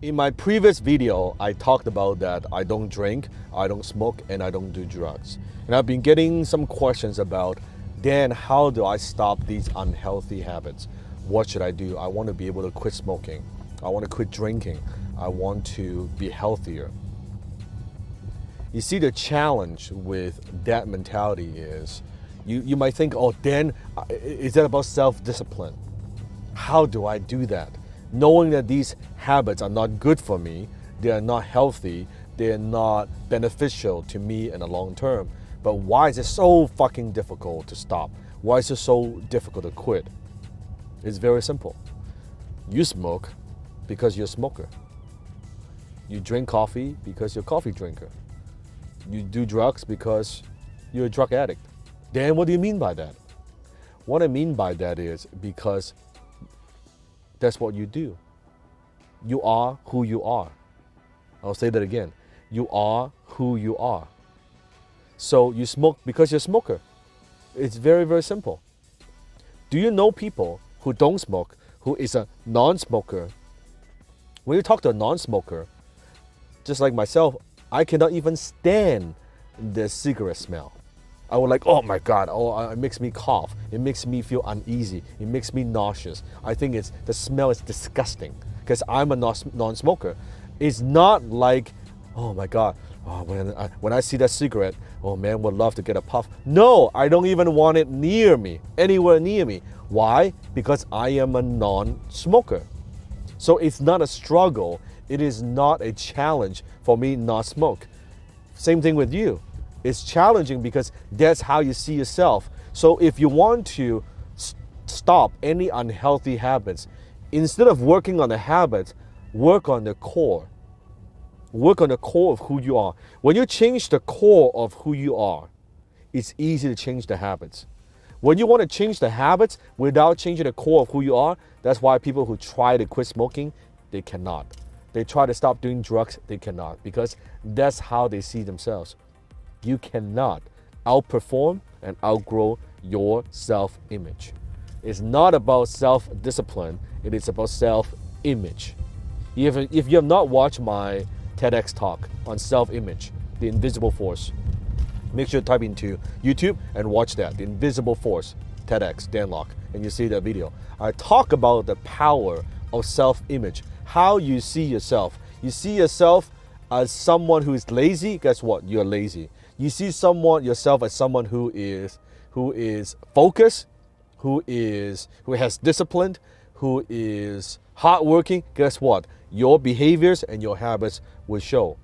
In my previous video, I talked about that I don't drink, I don't smoke, and I don't do drugs. And I've been getting some questions about, Dan, how do I stop these unhealthy habits? What should I do? I want to be able to quit smoking. I want to quit drinking. I want to be healthier. You see, the challenge with that mentality is, you might think, oh, Dan, is that about self-discipline? How do I do that? Knowing that these habits are not good for me, they are not healthy, they are not beneficial to me in the long term. But why is it so fucking difficult to stop? Why is it so difficult to quit? It's very simple. You smoke because you're a smoker. You drink coffee because you're a coffee drinker. You do drugs because you're a drug addict. Dan, what do you mean by that? What I mean by that is because that's what you do. You are who you are. I'll say that again. You are who you are. So you smoke because you're a smoker. It's very, very simple. Do you know people who don't smoke, who is a non-smoker? When you talk to a non-smoker, just like myself, I cannot even stand the cigarette smell. I would like, oh my God, it makes me cough. It makes me feel uneasy. It makes me nauseous. I think the smell is disgusting because I'm a non-smoker. It's not like, oh my God, when I see that cigarette, oh man, would love to get a puff. No, I don't even want it near me, anywhere near me. Why? Because I am a non-smoker. So it's not a struggle. It is not a challenge for me not smoke. Same thing with you. It's challenging because that's how you see yourself. So if you want to stop any unhealthy habits, instead of working on the habits, work on the core. Work on the core of who you are. When you change the core of who you are, it's easy to change the habits. When you want to change the habits without changing the core of who you are, that's why people who try to quit smoking, they cannot. They try to stop doing drugs, they cannot, because that's how they see themselves. You cannot outperform and outgrow your self-image. It's not about self-discipline, it is about self-image. If you have not watched my TEDx talk on self-image, the invisible force, make sure to type into YouTube and watch that, the invisible force, TEDx, Dan Lok, and you see that video. I talk about the power of self-image, how you see yourself. You see yourself as someone who is lazy, guess what? You're lazy. You see yourself as someone who is focused, who has discipline, who is hardworking, guess what? Your behaviors and your habits will show.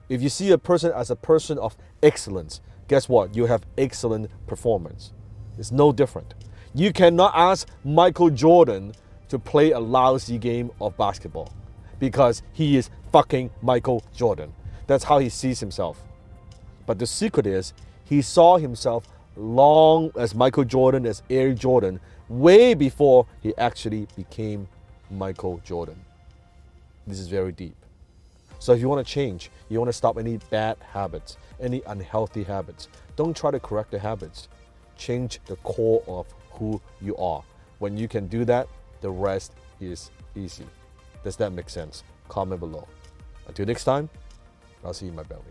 If you see a person as a person of excellence, guess what? You have excellent performance. It's no different. You cannot ask Michael Jordan to play a lousy game of basketball because he is fucking Michael Jordan. That's how he sees himself. But the secret is, he saw himself long as Michael Jordan, as Air Jordan, way before he actually became Michael Jordan. This is very deep. So if you want to change, you want to stop any bad habits, any unhealthy habits, don't try to correct the habits. Change the core of who you are. When you can do that, the rest is easy. Does that make sense? Comment below. Until next time, I'll see you in my belly.